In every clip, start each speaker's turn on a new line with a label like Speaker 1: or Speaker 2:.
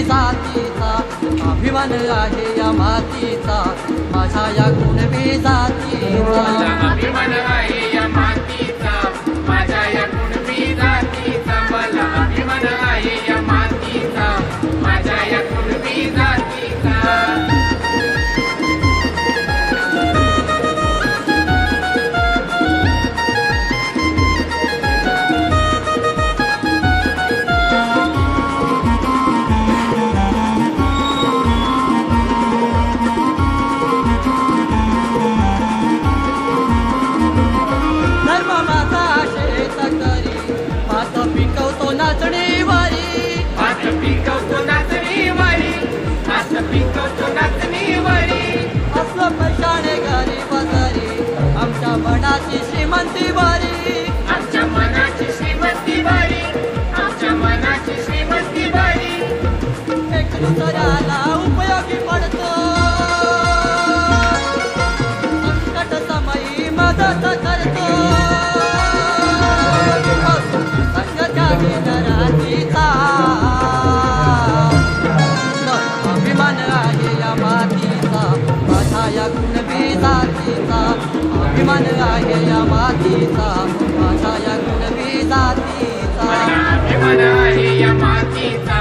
Speaker 1: जातीचा अभिमान आहे या मातीचा माझ्या या कुणबी जातीचा
Speaker 2: अभिमान आहे या मातीचा माझ्या या कुणबी जातीचा मला अभिमान आहे या मातीचा माझ्या या कुणबी जातीचा
Speaker 1: आमच्या मनाची श्रीमंती बारी
Speaker 2: आमच्या मनाची श्रीमंती बारी आमच्या मनाची श्रीमंती बारी
Speaker 1: एक दुसऱ्याला उपयोगी पडतो संकट समयी मदत करतो संघाच्या घरातीचा अभिमान आहे या मातीचा माझ्या या कुणबी जातीचा अभिमान आहे या मातीचा माझ्या या कुणबी जातीचा
Speaker 2: अभिमान आहे या मातीचा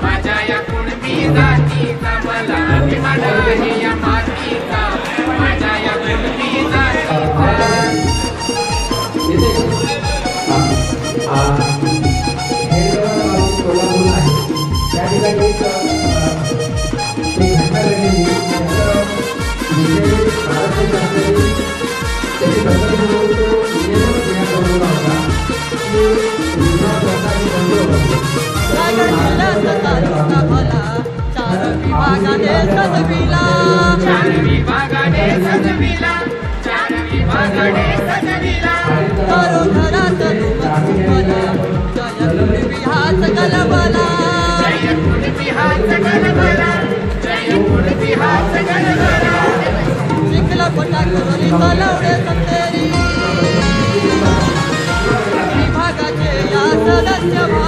Speaker 2: माझ्या या कुणबी जातीचा मला अभिमान आहे या मातीचा माझ्या या कुणबी जातीचा
Speaker 1: चार विभागाने सजविला
Speaker 2: चार विभागाने सजविला चार विभागाने सजविला
Speaker 1: घरोघरात जय कुणबी हाच गलबला
Speaker 2: जय कुणबी हाच गलबला जय कुणबी हाच गलबला
Speaker 1: शिकला पटा करोली तलवडे सतेरी विभागाचे या सदस्य